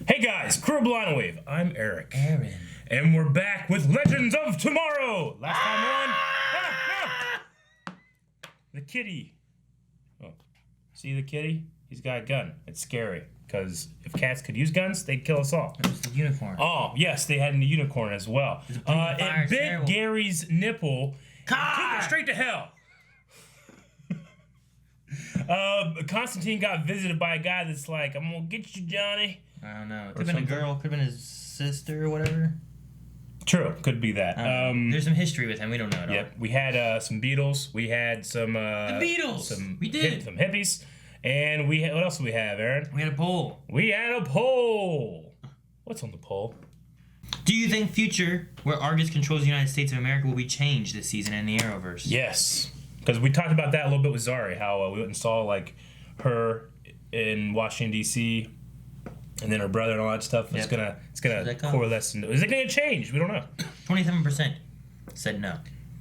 Hey guys, Crew Blind Wave. I'm Eric. Aaron. And we're back with Legends of Tomorrow. Last time on, the kitty. Oh, see the kitty? He's got a gun. It's scary because if cats could use guns, they'd kill us all. It was the unicorn. Oh yes, they had a unicorn as well. It bit Gary's nipple. Took it straight to hell. Constantine got visited by a guy that's like, I'm gonna get you, Johnny. I don't know. It could have been a girl, could have been his sister or whatever. True, could be that. There's some history with him. We don't know at all. Yep, we had some Beatles. We had some the Beatles. We did some hippies, and we had, what else did we have, Aaron? We had a poll. We had a poll. What's on the poll? Do you think future, where Argus controls the United States of America, will be changed this season in the Arrowverse? Yes, because we talked about that a little bit with Zari. How we went and saw like her in Washington D.C. and then her brother and all that stuff. Yep. It's gonna coalesce. Is it gonna change? We don't know. 27% said no.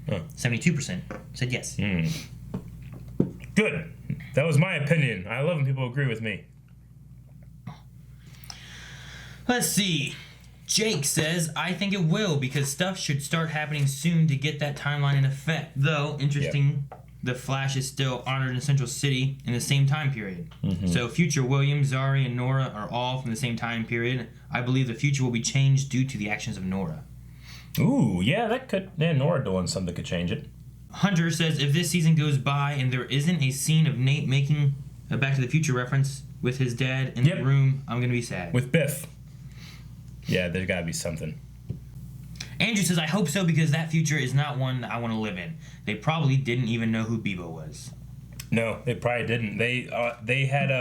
72% said yes. Good. That was my opinion. I love when people agree with me. Let's see. Jake says, I think it will because stuff should start happening soon to get that timeline in effect. Though, interesting, the Flash is still honored in Central City in the same time period. So future William, Zari, and Nora are all from the same time period. I believe the future will be changed due to the actions of Nora. Ooh, yeah, that could... Yeah, Nora doing something could change it. Hunter says, if this season goes by and there isn't a scene of Nate making a Back to the Future reference with his dad in the room, I'm going to be sad. With Biff. Yeah, there's got to be something. Andrew says, I hope so because that future is not one I want to live in. They probably didn't even know who Beebo was. No, they probably didn't. They had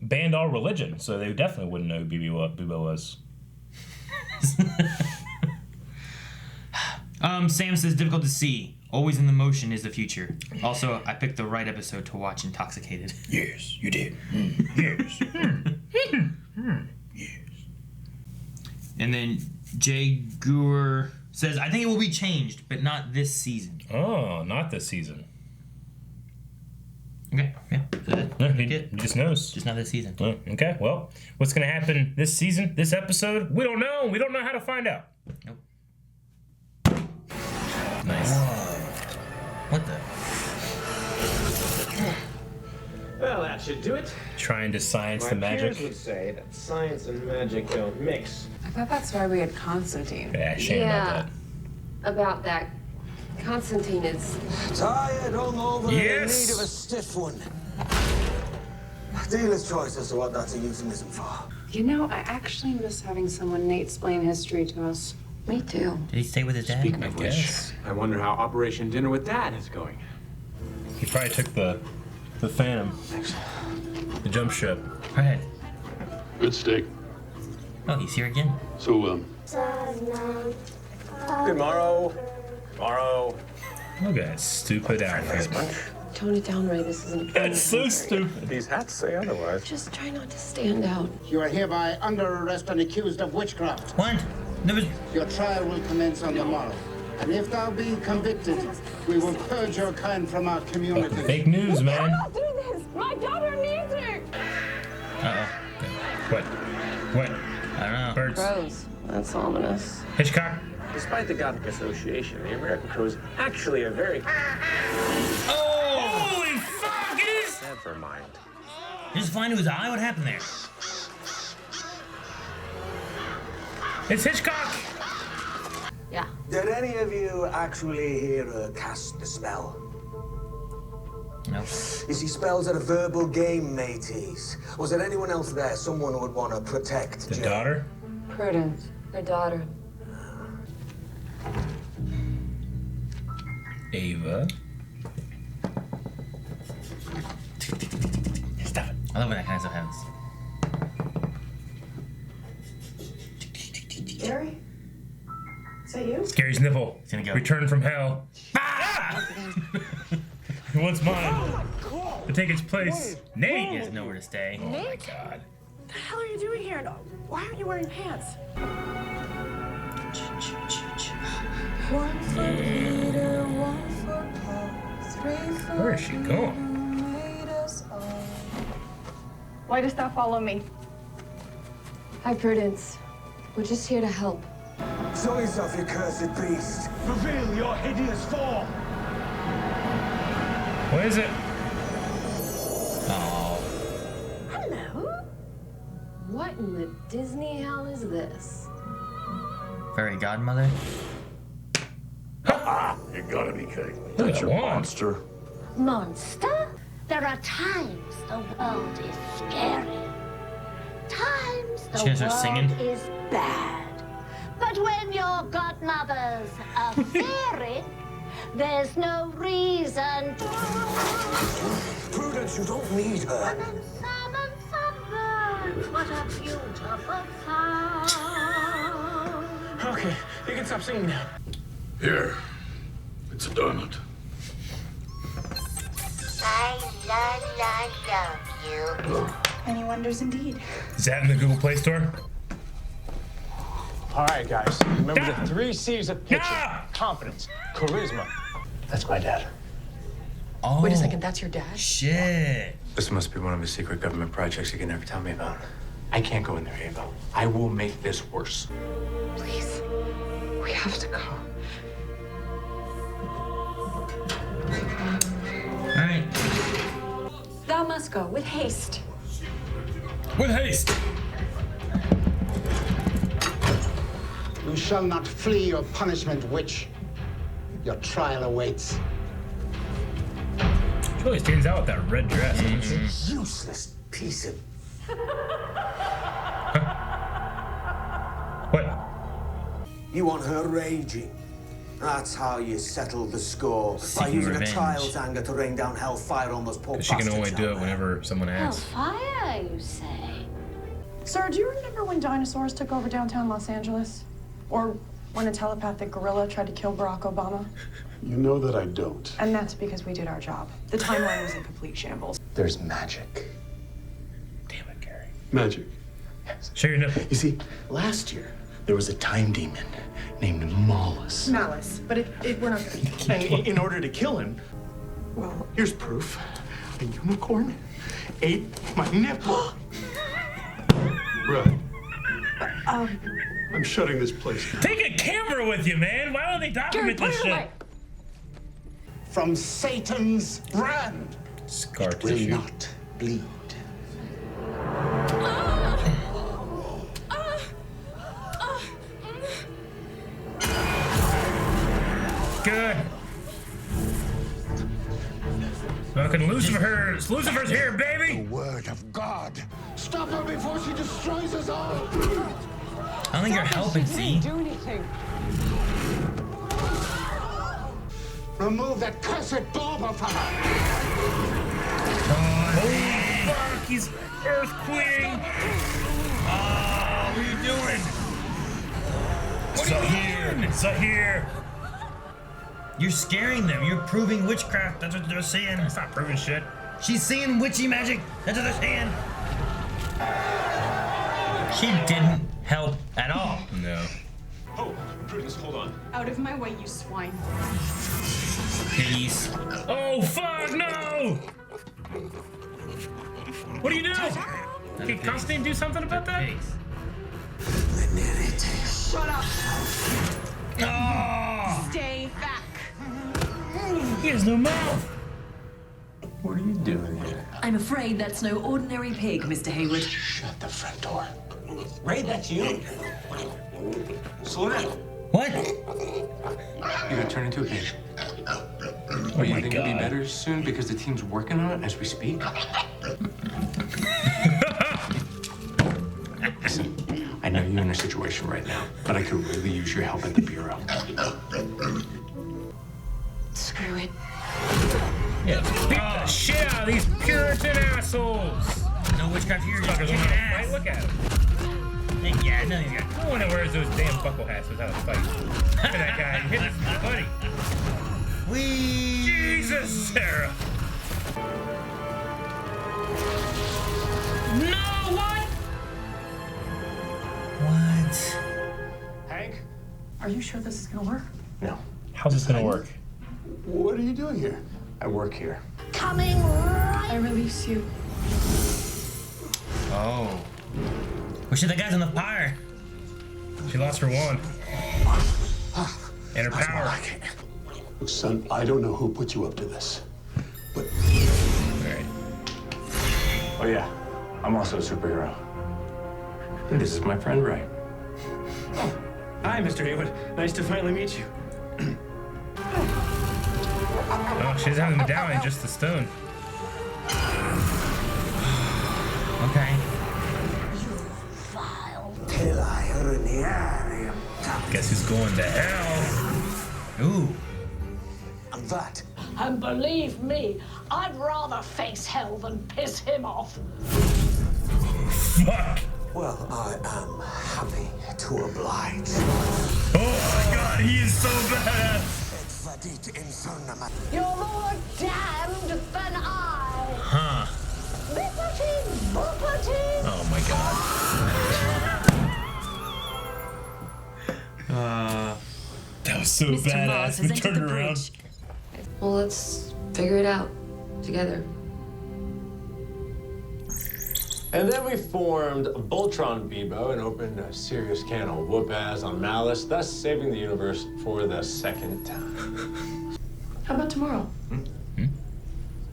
banned all religion, so they definitely wouldn't know who Beebo was. Sam says, difficult to see. Always in the motion is the future. Also, I picked the right episode to watch Intoxicated. Yes, you did. Yes. Yes. And then Jay Gour says, I think it will be changed, but not this season. Oh, not this season. Okay, yeah. He just knows. Just not this season. Okay, well, what's going to happen this season, this episode? We don't know. We don't know how to find out. Nope. Nice. What the? Well, that should do it. Trying to science the magic. My peers would say that science and magic don't mix. I thought that's why we had Constantine. Yeah, shame about that. Constantine is... Tired, hungover, and in need of a stiff one. Dealer's choice as to what that's a euphemism for. You know, I actually miss having someone Nate explain history to us. Me too. Did he stay with his dad? Speaking of which, I wonder how Operation Dinner with Dad is going. He probably took the Phantom. The jump ship. Go ahead. Good steak. Oh, he's here again. So, Tomorrow. Tomorrow. Look at that stupid outfit. Tone it down, Ray. This isn't fun. That's so stupid. These hats say otherwise. Just try not to stand out. You are hereby under arrest and accused of witchcraft. What? There was... Your trial will commence on the morrow. And if thou be convicted, we will purge your kind from our community. Fake news, man. Don't do this! My daughter needs her! What? I don't know. Birds. Crows. That's ominous. Hitchcock. Despite the Gothic Association, the American crows actually are very... Oh! Holy fuck! It is... Never mind. He just flying to his eye? What happened there? It's Hitchcock. Yeah. Did any of you actually hear her cast the spell? No. You see, spells are a verbal game, mateys. Was there anyone else there, someone who would want to protect The Jill? daughter? Prudence. Her daughter. Ava. Stop it. I love when that kind of stuff happens. Gary? Is that you? Gary's nipple. He's gonna go. Return from hell. Ah! He wants mine to take its place. Nate. He has nowhere to stay. Oh my god. What the hell are you doing here? Why aren't you wearing pants? Where is she going? Why does that follow me? Hi, Prudence. We're just here to help. So is off, you cursed beast. Reveal your hideous form. What is it? Oh. Hello? What in the Disney hell is this? Fairy godmother? You gotta be kidding me. Look at That's that your wand. monster. Monster? There are times the world is scary. Times the She gonna start singing? world is bad. But when your godmother's a fairy, there's no reason to Prudence, you don't need her. summon birds. What a beautiful sound. Okay, you can stop singing now. Here. It's a donut. I love you. Many wonders indeed. Is that in the Google Play Store? All right, guys. Remember Ah! the 3 C's of pitching. Ah! Confidence, charisma. That's my dad. Oh. Wait a second, that's your dad? Shit. This must be one of his secret government projects you can never tell me about. I can't go in there, Ava. I will make this worse. Please. We have to go. Alright. Thou must go with haste. With haste. You shall not flee your punishment, witch. Your trial awaits. She always stands out with that red dress, doesn't she? Useless piece of... What? You want her raging. That's how you settle the score. By Seeking using revenge. a child's anger to rain down hellfire on those poor She can bastards only do out it there. whenever someone asks. Fire, you say? Sir, do you remember when dinosaurs took over downtown Los Angeles? Or when a telepathic gorilla tried to kill Barack Obama? You know that I don't. And that's because we did our job. The timeline was in complete shambles. There's magic. Damn it, Gary. Magic. Show your nipple. You see, last year, there was a time demon named Mollis. Malice, but we're not gonna... And in order to kill him, Well, here's proof. A unicorn ate my nipple. Right. I'm shutting this place down. Take a camera with you, man. Why don't they document this shit? From Satan's brand. Scar Will tissue. not bleed. Good. Fucking Lucifer's here, baby. Word of God. Stop her before she destroys us all. I don't think you're helping, see? Do anything. Remove that cursed bauble from her. Oh, fuck. He's earthquake. Oh, what are you doing? Zahir. You're scaring them. You're proving witchcraft. That's what they're saying. It's not proving shit. She's saying witchy magic. That's what they're saying. She didn't help at all. No. Oh, Prudence, hold on. out of my way, you swine. Piggies. Oh, fuck, no! What do you do? Can Constantine do something about that? Pigs. Shut up. Oh, Stay back. he has no mouth. What are you doing here? I'm afraid that's no ordinary pig, Mr. Hayward. Shut the front door. Ray, that's you. Slow down. What? You're gonna turn into a pig. Oh You my think it'll be god. better soon because the team's working on it as we speak? Listen, I know you're in a situation right now, but I could really use your help at the Bureau. Screw it. Yeah, beat the shit out of these Puritan assholes. No witchcraft here. You're Fuckers kicking wanna ass. fight? Look at him. Yeah, no, he's got. No one that wears those damn buckle hats knows how to fight. Look at that guy. He hit his buddy. Wee. Jesus, Sarah. No, what? What? Hank? Are you sure this is gonna work? No. How's this gonna work? What are you doing here? I work here. Coming right. I release you. Oh. Oh shit, that guy's on the fire. She lost her wand. And her power. Look, son, I don't know who put you up to this, but... Alright. Oh yeah, I'm also a superhero. And this is my friend Ray. Oh, hi, Mr. Haywood. Nice to finally meet you. Oh, she doesn't have the medallion, just the stone. Okay. Guess who's going to hell? Ooh. And that. And believe me, I'd rather face hell than piss him off. Fuck. Well, I am happy to oblige. Oh my god, he is so badass. You're more damned than I. Huh. Bippity boppity. Oh my god. That was so Mr. badass. Mars We has turned entered the around. bridge. Well, let's figure it out together. And then we formed Voltron Beebo and opened a serious can of whoop-ass on Malice, thus saving the universe for the second time. How about tomorrow?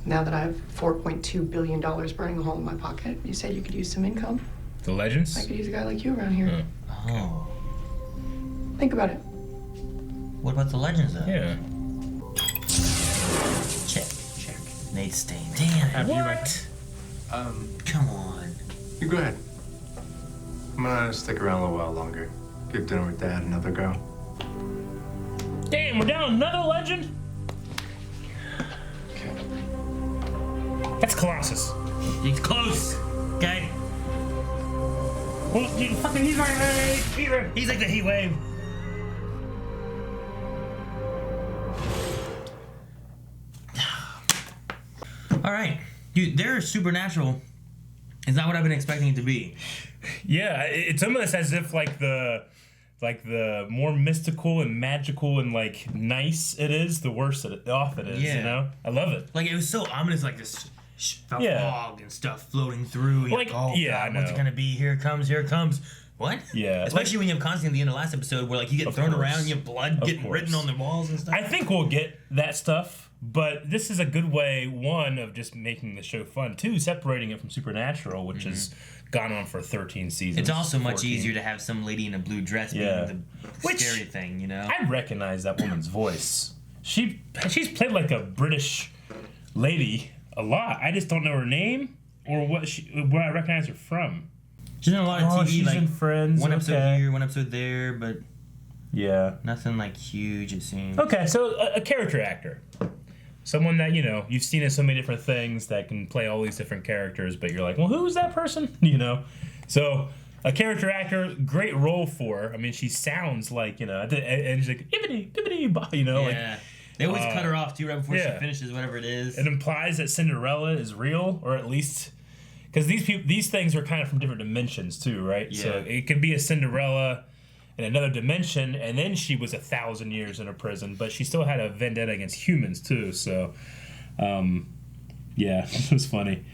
Now that I have $4.2 billion burning a hole in my pocket, you said you could use some income. The Legends? I could use a guy like you around here. Oh. Think about it. What about the Legends though? Yeah. Check. Nate Stain. Damn. What? Come on. You go ahead. I'm gonna stick around a little while longer. Give dinner with Dad another go. Damn, we're down another legend? That's Colossus. He's close. Okay. Well, he's my heat wave. He's like the heat wave. All right, dude. They're supernatural. It's not what I've been expecting it to be. Yeah, it's almost as if like the more mystical and magical and like nice it is, the worse off it is. Yeah. You know, I love it. Like it was so ominous, like this fog and stuff floating through. Like, oh, yeah, God, what's it gonna be? Here it comes. Here it comes. What? Yeah. Especially when you have constantly at the end of the last episode where like you get thrown around, you have blood getting written on the walls and stuff. I think we'll get that stuff, but this is a good way, one, of just making the show fun, two, separating it from Supernatural, which has gone on for 13 seasons. It's also 14. much easier to have some lady in a blue dress being the scary thing, you know? I recognize that woman's voice. She's played like a British lady a lot. I just don't know her name or where I recognize her from. She's in a lot of TV, she's like in Friends. one episode here, one episode there, but yeah, nothing like huge, it seems. Okay, so a character actor. Someone that, you know, you've seen in so many different things that can play all these different characters, but you're like, well, who is that person? You know? So, a character actor, great role for her. I mean, she sounds like, you know, and she's like, yibbity, you know? Yeah. Like, they always cut her off, too, right before she finishes whatever it is. It implies that Cinderella is real, or at least... Because these things are kind of from different dimensions, too, right? Yeah. So, it could be a Cinderella in another dimension, and then she was 1,000 years in a prison, but she still had a vendetta against humans too. So, yeah, it was funny.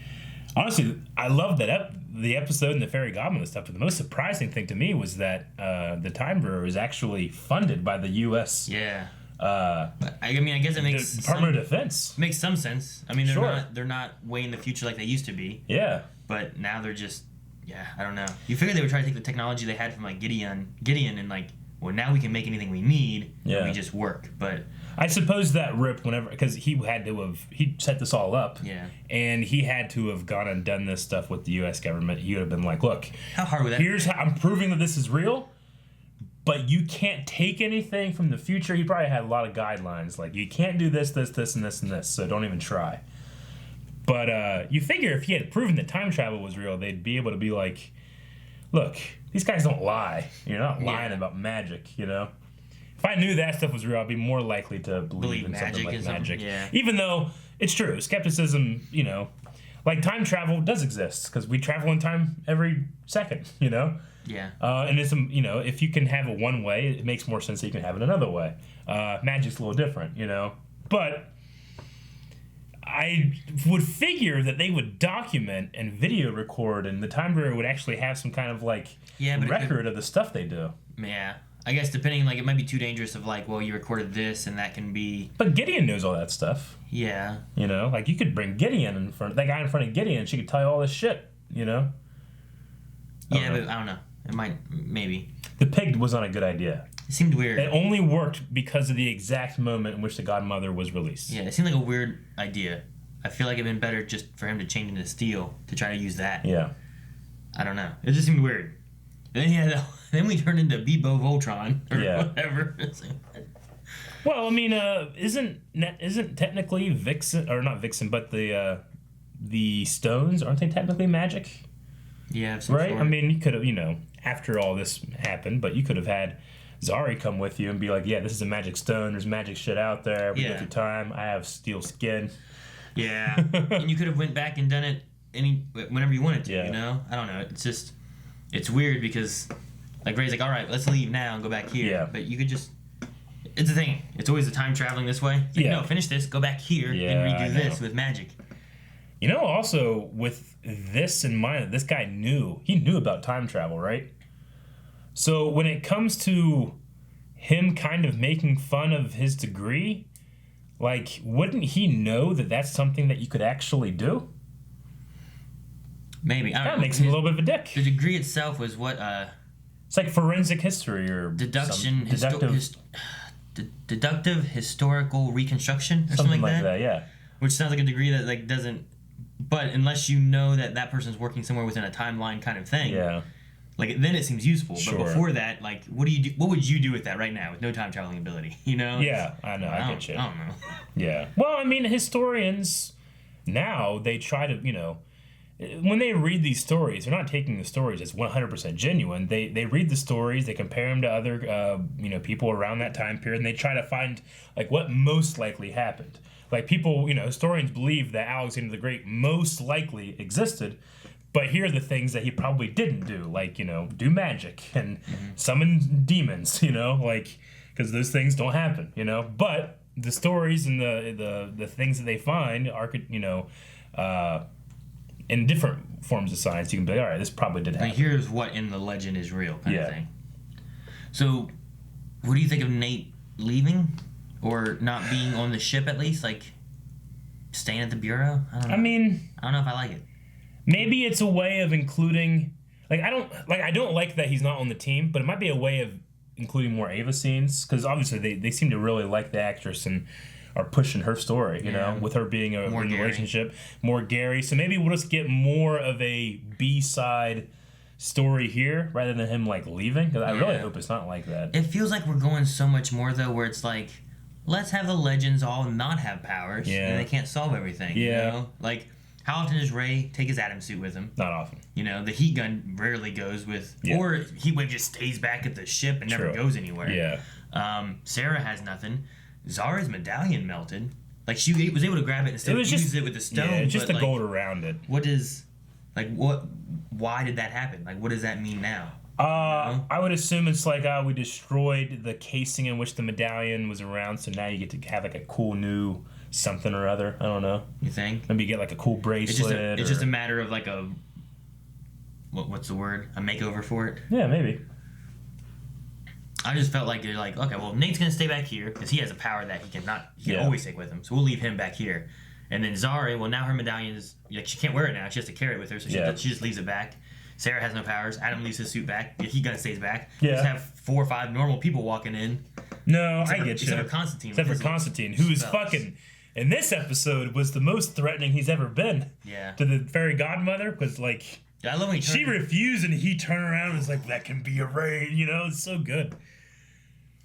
Honestly, I loved the episode and the fairy godmother stuff. But the most surprising thing to me was that the Time Bureau is actually funded by the U.S. Yeah. I mean, I guess it makes the Department of Defense. Makes some sense. I mean, they're not way in the future like they used to be. Yeah. But now they're just. Yeah, I don't know. You figured they would try to take the technology they had from like Gideon, and like, well, now we can make anything we need. Yeah, and we just work. But I suppose that Rip, whenever, because he set this all up. Yeah. And he had to have gone and done this stuff with the U.S. government. He would have been like, look, how hard would that? Here's how I'm proving that this is real, but you can't take anything from the future. He probably had a lot of guidelines, like you can't do this, this, this, and this, and this. So don't even try. But you figure if he had proven that time travel was real, they'd be able to be like, look, these guys don't lie. You're not lying about magic, you know? If I knew that stuff was real, I'd be more likely to believe in something like magic. Yeah. Even though it's true, skepticism, you know, like time travel does exist because we travel in time every second, you know? Yeah. And it's, you know, if you can have it one way, it makes more sense that you can have it another way. Magic's a little different, you know? But I would figure that they would document and video record, and the Time Bureau would actually have some kind of like record of the stuff they do. Yeah. I guess depending, like, it might be too dangerous of like, well, you recorded this and that can be. But Gideon knows all that stuff. Yeah. You know, like you could bring Gideon in front, that guy in front of Gideon, she could tell you all this shit. You know. Yeah, but I don't know. It might, maybe. The pig was not a good idea. It seemed weird. It only worked because of the exact moment in which the godmother was released. Yeah, it seemed like a weird idea. I feel like it'd been better just for him to change into steel to try to use that. Yeah. I don't know. It just seemed weird. And then then we turned into Beebo Voltron or whatever. Well, I mean, isn't technically Vixen, or not Vixen, but the stones, aren't they technically magic? Yeah, right. Sort. I mean, you could have, you know, after all this happened, but you could have had Zari come with you and be like, "Yeah, this is a magic stone. There's magic shit out there. We go through time. I have steel skin." Yeah, and you could have went back and done it whenever you wanted to. You know, I don't know. It's just it's weird because like Ray's like, "All right, let's leave now and go back here." Yeah. But you could just. It's the thing. It's always the time traveling this way. It's like, no, finish this. Go back here and redo this with magic. You know, also with this in mind, this guy knew about time travel, right? So when it comes to him kind of making fun of his degree, like, wouldn't he know that that's something that you could actually do? Maybe. That makes him a little bit of a dick. The degree itself was what? It's like forensic history or deduction, deductive historical reconstruction or something like that. Yeah. Which sounds like a degree that like doesn't. But unless you know that person's working somewhere within a timeline kind of thing, like then it seems useful. Sure. But before that, like, what do you do? What would you do with that right now with no time traveling ability? You know? Yeah, I know. I get you. I don't know. Yeah. Well, I mean, historians now they try to, you know, when they read these stories, they're not taking the stories as 100% genuine. They read the stories, they compare them to other, you know, people around that time period, and they try to find like what most likely happened. Like people, you know, historians believe that Alexander the Great most likely existed, but here are the things that he probably didn't do, like, you know, do magic and summon demons, you know, like, because those things don't happen, you know. But the stories and the things that they find are, you know, in different forms of science, you can be like, all right, this probably did happen. Like, here's what in the legend is real, kind of thing. So, what do you think of Nate leaving? Or not being on the ship at least, like staying at the bureau. I don't know. I mean, I don't know if I like it. Maybe it's a way of including, like I don't like that he's not on the team, but it might be a way of including more Ava scenes because obviously they seem to really like the actress and are pushing her story, you know, with her being in a relationship, more Gary. So maybe we'll just get more of a B-side story here rather than him like leaving. Because I really hope it's not like that. It feels like we're going so much more though, where it's like, let's have the legends all not have powers, and they can't solve everything. You know? Like, how often does Ray take his Atom suit with him? Not often. You know, the heat gun rarely goes with, or Heatwave just stays back at the ship and never goes anywhere. Yeah. Sarah has nothing. Zara's medallion melted. Like, she was able to grab it and still use it with the stone. Yeah, it's just the like, gold around it. What is, like, why did that happen? Like, what does that mean now? I would assume it's like we destroyed the casing in which the medallion was around, so now you get to have like a cool new something or other. I don't know. You think? Maybe you get like a cool bracelet. It's just a matter of like a what's the word? A makeover for it? Yeah, maybe. I just felt like they're like, okay, well, Nate's gonna stay back here because he has a power that he can always take with him, so we'll leave him back here. And then Zari, well, now her medallion is like she can't wear it now; she has to carry it with her, so she just leaves it back. Sarah has no powers. Adam leaves his suit back. He gun stays back. Yeah. Just have 4 or 5 normal people walking in. No, I get you. Except for Constantine. Except for Constantine, who is fucking, in this episode, was the most threatening he's ever been. Yeah. To the fairy godmother, because, like, I love when she refused and he turned around and was like, that can be arranged, you know? It's so good.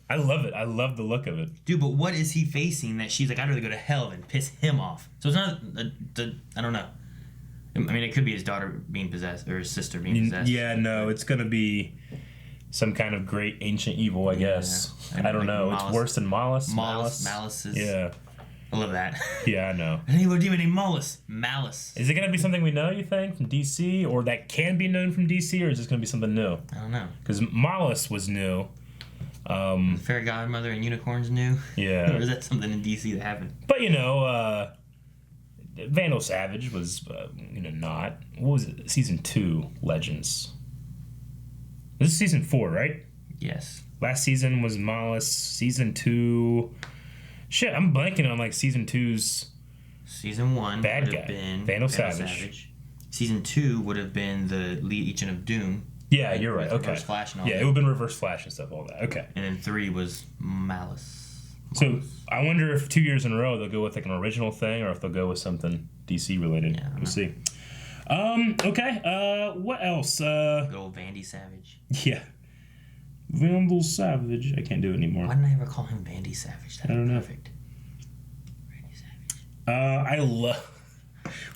I love it. I love the look of it. Dude, but what is he facing that she's like, I'd rather go to hell than piss him off? So it's not, I don't know. I mean, it could be his daughter being possessed or his sister being possessed. Yeah, no, it's going to be some kind of great ancient evil, I guess. I don't know. Malice. It's worse than Malice. Malice is... Yeah. I love that. Yeah, I know. An evil demon named Malice. Is it going to be something we know, you think, from DC? Or that can be known from DC? Or is this going to be something new? I don't know. Because Malice was new. Fairy Godmother and Unicorns new? Yeah. Or is that something in DC that happened? But, you know, Vandal Savage was, not. What was it? Season 2 Legends. This is season 4, right? Yes. Last season was Malice. Season 2. Shit, I'm blanking on like season 2's. Season 1 bad would guy. have been Vandal Savage. Season 2 would have been the Legion of Doom. Yeah, you're right. Okay. Reverse Flash and all yeah, that. it would have been Reverse Flash and stuff, all that. Okay. And then 3 was Malice. So I wonder if 2 years in a row they'll go with like an original thing, or if they'll go with something DC related. Yeah, we'll see. Okay. What else? Good old Vandy Savage. Yeah. Vandal Savage. I can't do it anymore. Why didn't I ever call him Vandy Savage? That'd be perfect. Vandy Savage. I love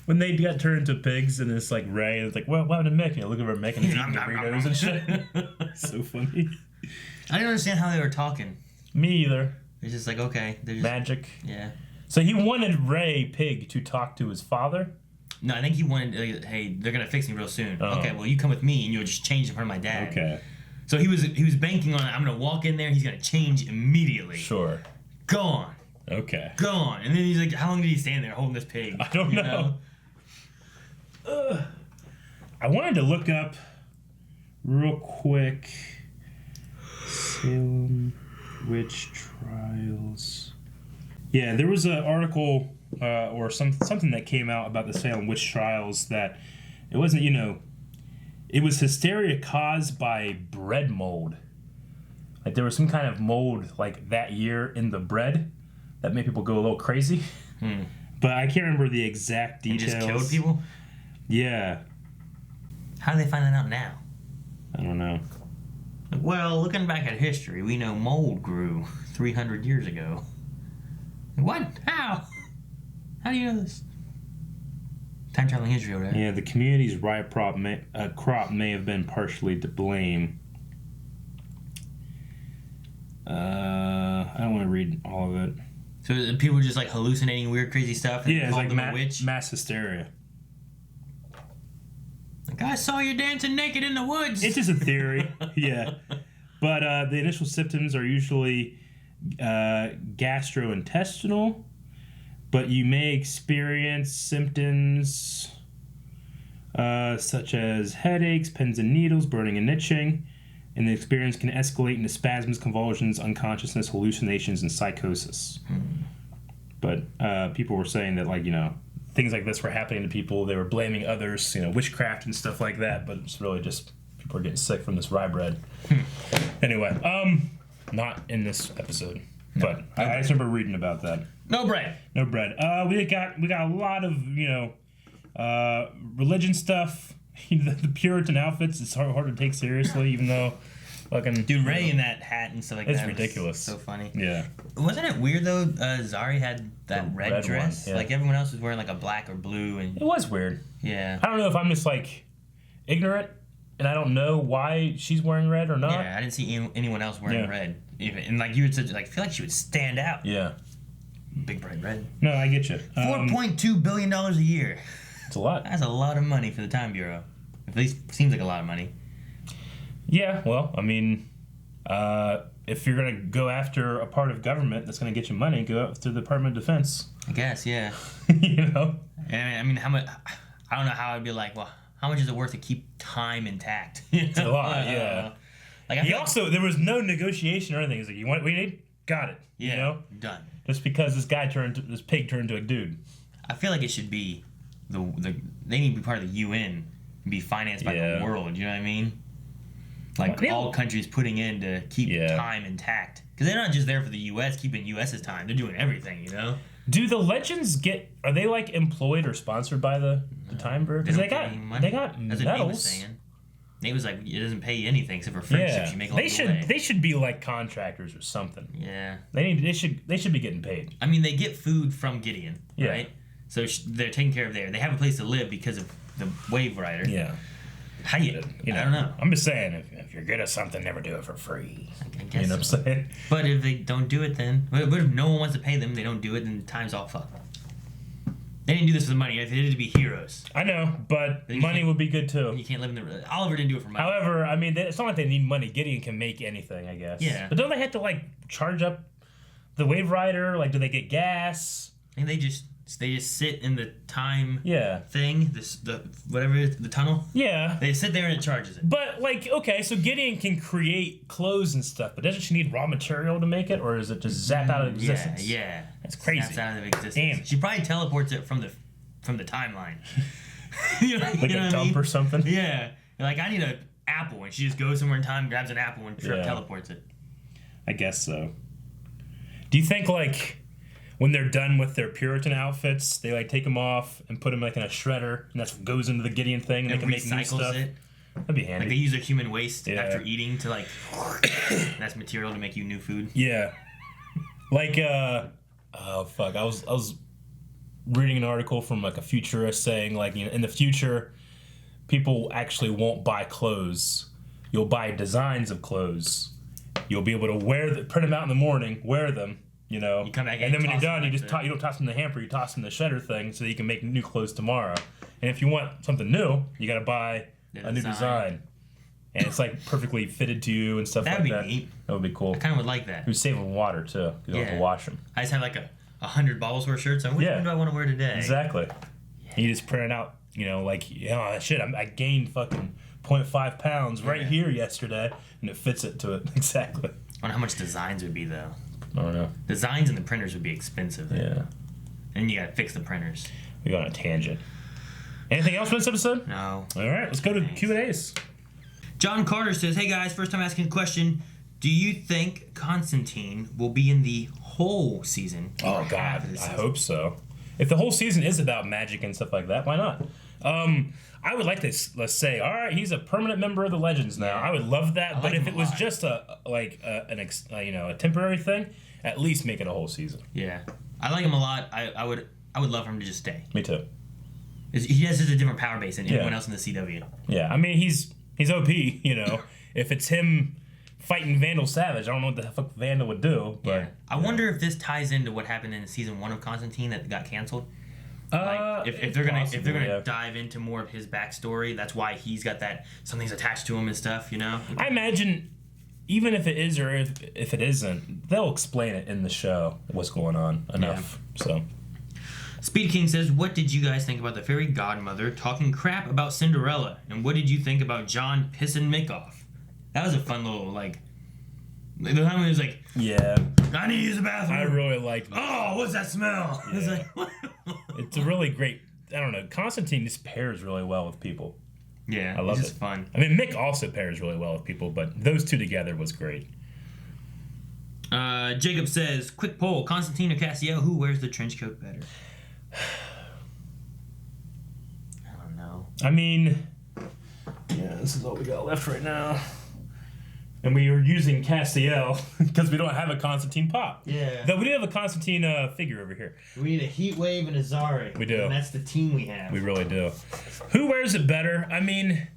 when they got turned into pigs and it's like Ray and it's like, well, what happened to Mick? You know, look over at Mick and he's eating Doritos and shit. So funny. I didn't understand how they were talking. Me either. It's just like, okay. They're just, magic. Yeah. So he wanted Ray Pig to talk to his father? No, I think he wanted, hey, they're going to fix me real soon. Oh. Okay, well, you come with me and you'll just change in front of my dad. Okay. So he was banking on, I'm going to walk in there and he's going to change immediately. Sure. Gone. Okay. Gone. And then he's like, how long did he stand there holding this pig? I don't know. I wanted to look up real quick Salem Witch Trials. Yeah, there was an article or something that came out about the Salem Witch Trials that it wasn't, it was hysteria caused by bread mold. Like there was some kind of mold like that year in the bread that made people go a little crazy. But I can't remember the exact details. It just killed people? Yeah. How do they find that out now? I don't know. Well, looking back at history, we know mold grew 300 years ago. What? How? How do you know this? Time traveling history over there. Yeah, the community's rye crop may have been partially to blame. I don't want to read all of it. So people were just like hallucinating weird, crazy stuff. And yeah, it's like a witch? Mass hysteria. Like, I saw you dancing naked in the woods. It's just a theory. Yeah, but the initial symptoms are usually gastrointestinal, but you may experience symptoms such as headaches, pins and needles, burning and itching, and the experience can escalate into spasms, convulsions, unconsciousness, hallucinations, and psychosis. But people were saying that, like, things like this were happening to people. They were blaming others, witchcraft and stuff like that, but it's really just people are getting sick from this rye bread. Anyway, not in this episode, but I just remember reading about that. No bread. No bread. We got a lot of religion stuff. The Puritan outfits. It's hard to take seriously, even though fucking dude Ray in that hat and stuff like that. It's ridiculous. So funny. Yeah. Wasn't it weird though? Zari had that red dress. One, yeah. Like everyone else was wearing like a black or blue, and it was weird. Yeah. I don't know if I'm just like ignorant and I don't know why she's wearing red or not. Yeah, I didn't see anyone else wearing red. Even and like you had said, like I feel like she would stand out. Yeah. Big bright red. No, I get you. $4.2 billion a year. It's a lot. That's a lot of money for the Time Bureau. At least seems like a lot of money. Yeah, well, I mean, if you're gonna go after a part of government that's gonna get you money, go after the Department of Defense. I guess, yeah. And I mean, how much? I don't know how I'd be like. Well, how much is it worth to keep time intact? It's a lot, yeah. Like there was no negotiation or anything. He's like, you want what you need? Got it. Yeah, done. Just because this pig turned into a dude. I feel like it should be they need to be part of the UN and be financed by the world. You know what I mean? Like all countries putting in to keep time intact, because they're not just there for the U.S. keeping U.S.'s time. They're doing everything. Do the legends are they like employed or sponsored by the Time Bureau? Because they got That's medals. what Nate was saying. Nate was like, it doesn't pay you anything except for friendships. You make along the way. They should be like contractors or something. Yeah. They should be getting paid. I mean, they get food from Gideon, right? So they're taken care of there. They have a place to live because of the Wave Rider. Yeah. How I don't know. I'm just saying, if you're good at something, never do it for free. I guess you know what I'm saying? But if they don't do it, then but if no one wants to pay them, they don't do it, then time's all fucked. They didn't do this for the money. They did it to be heroes. I know, but money would be good too. You can't live in the. Oliver didn't do it for money. However, I mean, it's not like they need money. Gideon can make anything, I guess. Yeah. But don't they have to like charge up the Wave Rider? Like, do they get gas? And they just they just sit in the time Yeah. thing, the tunnel. Yeah. They sit there and it charges it. But, like, okay, so Gideon can create clothes and stuff, but doesn't she need raw material to make it, or is it just zap out of existence? Yeah. That's crazy. Snaps out of existence. Damn. She probably teleports it from the timeline. Like a dump or something? Yeah. Like, I need an apple, and she just goes somewhere in time, grabs an apple, and teleports it. I guess so. Do you think, like, when they're done with their Puritan outfits, they, like, take them off and put them, like, in a shredder, and that goes into the Gideon thing, and they can make new stuff? It. That'd be handy. Like, they use their human waste after eating to, like, that's material to make you new food. Yeah. Like, oh, fuck. I was reading an article from, like, a futurist saying, like, you know, in the future, people actually won't buy clothes. You'll buy designs of clothes. You'll be able to print them out in the morning, wear them, you know. You come back and then when you're done, you don't toss them in the hamper, you toss them in the shredder thing so that you can make new clothes tomorrow. And if you want something new, you got to buy a new design. And it's like perfectly fitted to you and stuff like that. That'd be neat. That would be cool. I kind of would like that. It would save on water too. You don't have to wash them. I just have like 100 bottles worth of shirts. Which one do I want to wear today? Exactly. Yeah. You just print it out, you know, like, oh shit, I gained fucking 0.5 pounds right here yesterday, and it fits it to it exactly. I wonder how much designs would be though. I don't know. Designs and the printers would be expensive. Yeah. And you gotta fix the printers. We got on a tangent. Anything else for this episode? No. All right, let's go to Q&As. John Carter says, "Hey guys, first time asking a question. Do you think Constantine will be in the whole season?" Oh God, I hope so. If the whole season is about magic and stuff like that, why not? I would like to let's say, all right, he's a permanent member of the Legends now. I would love that. But if it was just a temporary thing, at least make it a whole season. Yeah, I like him a lot. I would love for him to just stay. Me too. He has just a different power base than anyone else in the CW. Yeah, I mean he's OP. You know, if it's him fighting Vandal Savage, I don't know what the fuck Vandal would do. But I wonder if this ties into what happened in season 1 of Constantine that got canceled. Like if they're gonna dive into more of his backstory, that's why he's got that something's attached to him and stuff, you know. I imagine even if it is or if it isn't, they'll explain it in the show what's going on enough. Yeah. So, Speed King says, "What did you guys think about the fairy godmother talking crap about Cinderella, and what did you think about John pissing Mick off?" That was a fun little the time when he was like, "Yeah, I need to use the bathroom." I really liked. Oh, what's that smell? Yeah. It's like, it's a really great. I don't know. Constantine just pairs really well with people. Yeah, I love it. It's fun. I mean, Mick also pairs really well with people, but those two together was great. Jacob says, "Quick poll: Constantine or Castiel? Who wears the trench coat better?" I don't know. I mean, yeah, this is all we got left right now. And we are using Castiel because we don't have a Constantine pop. Yeah. Though we do have a Constantine figure over here. We need a Heat Wave and a Zari. We do. And that's the team we have. We really do. Who wears it better? I mean,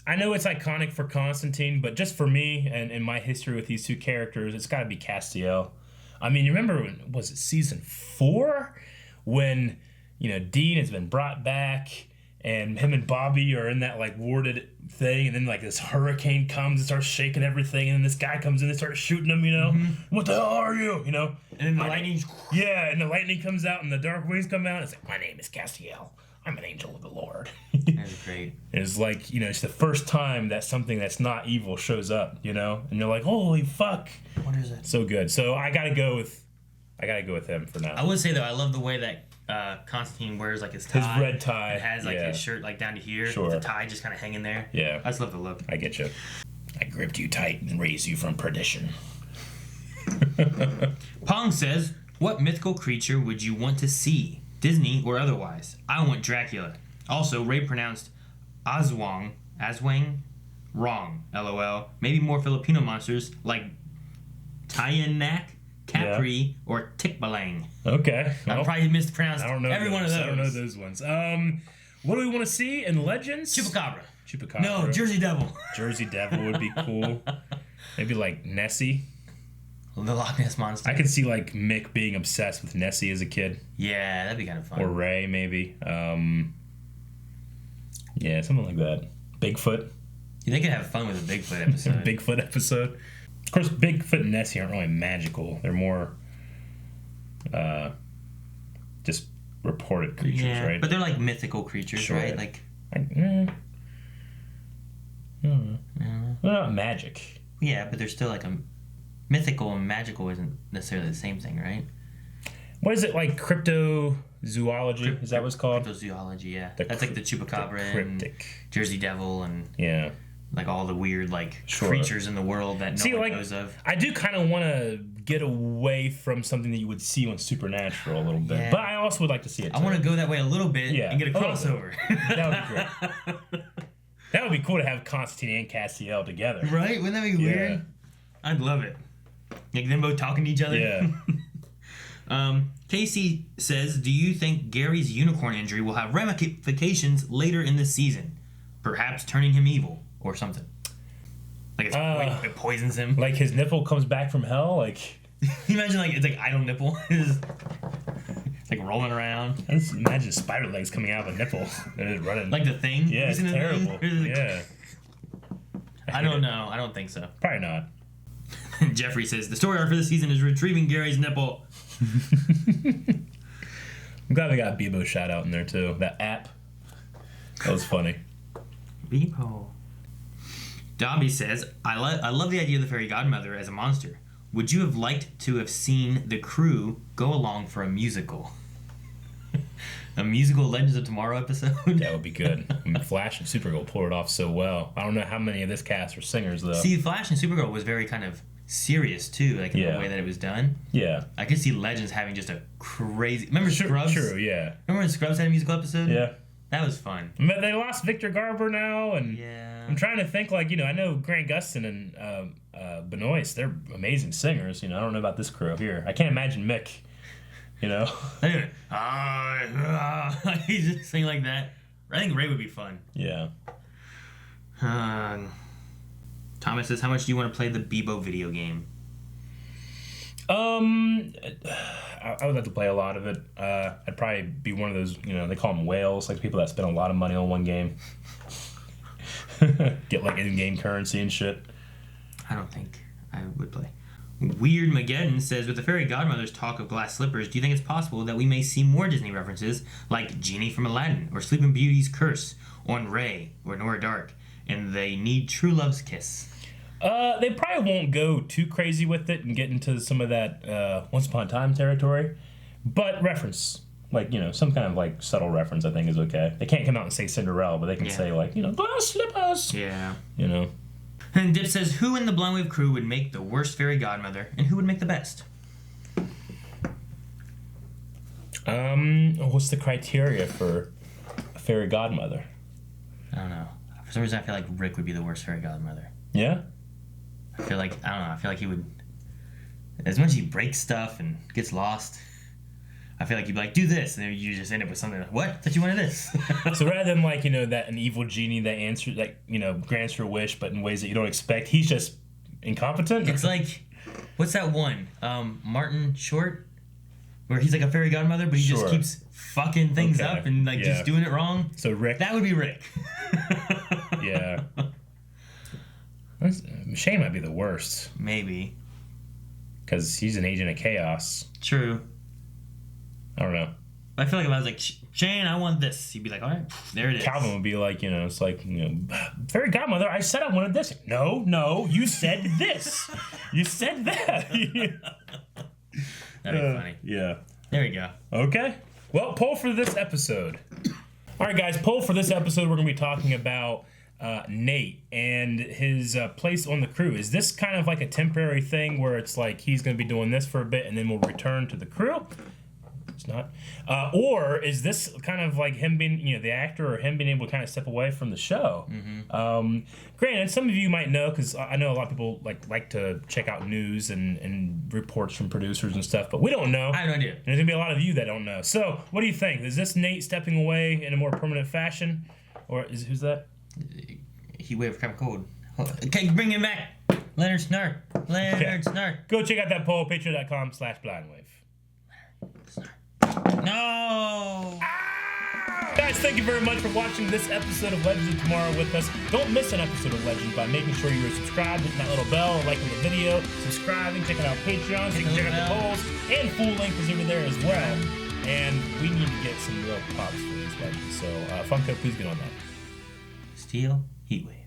I know it's iconic for Constantine, but just for me and in my history with these two characters, it's got to be Castiel. I mean, you remember, was it season 4? When, you know, Dean has been brought back and him and Bobby are in that, like, warded thing, and then, like, this hurricane comes and starts shaking everything, and then this guy comes in and starts shooting him, you know? Mm-hmm. What the hell are you? You know? And then the lightning... Yeah, and the lightning comes out, and the dark wings come out, and it's like, my name is Castiel. I'm an angel of the Lord. That's great. It's like, you know, it's the first time that something that's not evil shows up, you know? And you're like, holy fuck. What is it? So good. So I gotta go with him for now. I would say, though, I love the way that Constantine wears like his tie. His red tie. It has like his shirt like down to here. Sure. With the tie just kind of hanging there. Yeah. I just love the look. I get you. I gripped you tight and raised you from perdition. Pong says, "What mythical creature would you want to see, Disney or otherwise? I want Dracula. Also, Ray pronounced Aswang, wrong. LOL. Maybe more Filipino monsters like Tiyanak, Capri, or Tikbalang." Okay. I probably mispronounced every one of those. I don't know those ones. What do we want to see in Legends? Chupacabra. No, Jersey Devil. Jersey Devil would be cool. Maybe like Nessie. The Loch Ness Monster. I could see like Mick being obsessed with Nessie as a kid. Yeah, that'd be kind of fun. Or Ray, maybe. Yeah, something like that. Bigfoot. Yeah, they could have fun with a Bigfoot episode. Bigfoot episode. Of course, Bigfoot and Nessie aren't really magical. They're more just reported creatures, right? But they're like mythical creatures, Sure. right? Like, they're not magic. yeah, but they're still like a mythical and magical isn't necessarily the same thing, right? What is it, like cryptozoology? Is that what it's called? Cryptozoology, yeah. That's like the chupacabra and Jersey Devil and like all the weird like creatures in the world that no one knows of. I do kind of want to get away from something that you would see on Supernatural a little bit, Yeah. but I also would like to see it. I want to go that way a little bit and get a crossover. That would be great. That would be cool to have Constantine and Castiel together. Right? Wouldn't that be weird? I'd love it. Like them both talking to each other. Yeah. Casey says, do you think Gary's unicorn injury will have ramifications later in the season? Perhaps turning him evil or something. Like it poisons him. Like his nipple comes back from hell? Like, you imagine like it's like idle nipple. It's like rolling around. I just imagine spider legs coming out of a nipple and it's running. Like the Thing? Yeah, it's terrible. Yeah. I don't know. I don't think so. Probably not. Jeffrey says, the story arc for the season is retrieving Gary's nipple. I'm glad we got Beebo shout out in there too. That app. That was funny. Beebo. Dobby says, I love the idea of the fairy godmother as a monster. Would you have liked to have seen the crew go along for a musical? A musical Legends of Tomorrow episode? That would be good. I mean, Flash and Supergirl pulled it off so well. I don't know how many of this cast are singers though. See, Flash and Supergirl was very kind of serious too, like in the way that it was done. Yeah. I could see Legends having just a crazy. Remember Scrubs? True, yeah. Remember when Scrubs had a musical episode? Yeah. That was fun. But they lost Victor Garber now, and I'm trying to think, like, I know Grant Gustin and Benoist, they're amazing singers. I don't know about this crew here. I can't imagine Mick, He's just singing like that. I think Ray would be fun. Yeah. Thomas says, how much do you want to play the Beebo video game? I would like to play a lot of it. I'd probably be one of those, they call them whales, like people that spend a lot of money on one game. Get like in-game currency and shit. I don't think I would play. Weird Mageddon says, with the fairy godmother's talk of glass slippers, do you think it's possible that we may see more Disney references like Genie from Aladdin or Sleeping Beauty's curse on Ray or Nora Dark, and they need true love's kiss? They probably won't go too crazy with it and get into some of that Once Upon a Time territory, but reference, like, some kind of like subtle reference, I think is okay. They can't come out and say Cinderella, but they can say like, glass slippers. Yeah. And Dip says, who in the Blind Wave crew would make the worst fairy godmother, and who would make the best? What's the criteria for a fairy godmother? I don't know. For some reason, I feel like Rick would be the worst fairy godmother. Yeah? I feel like he would, as much as he breaks stuff and gets lost, I feel like he'd be like, do this, and then you just end up with something like, what? I thought you wanted this. So rather than like, that an evil genie that answers, like, grants your wish, but in ways that you don't expect, he's just incompetent? It's like, what's that one? Martin Short? Where he's like a fairy godmother, but he just keeps fucking things up and like just doing it wrong. So Rick. That would be Rick. Yeah. Shane might be the worst. Maybe. Because he's an agent of chaos. True. I don't know. I feel like if I was like, Shane, I want this, he'd be like, all right, there it is. Calvin would be like, it's like, fairy godmother, I said I wanted this. No, you said this. You said that. That'd be funny. Yeah. There we go. Okay. Well, poll for this episode. All right, guys, poll for this episode, we're going to be talking about Nate and his place on the crew. Is this kind of like a temporary thing where it's like he's going to be doing this for a bit and then we'll return to the crew? It's not. Or is this kind of like him being, the actor, or him being able to kind of step away from the show? Mm-hmm. Granted, some of you might know, because I know a lot of people like to check out news and reports from producers and stuff, but we don't know. I have no idea. And there's going to be a lot of you that don't know. So, what do you think? Is this Nate stepping away in a more permanent fashion? Or who's that? He waved kind of cold. Okay, bring him back. Leonard Snark. Snark. Go check out that poll, patreon.com/blindwave. No! Guys, thank you very much for watching this episode of Legends of Tomorrow with us. Don't miss an episode of Legends by making sure you're subscribed, hitting that little bell, liking the video, subscribing, checking out Patreon, so you can check out the polls, and full link is over there as well. And we need to get some real props for these legends. So, Funko, please get on that. Steel Heatwave.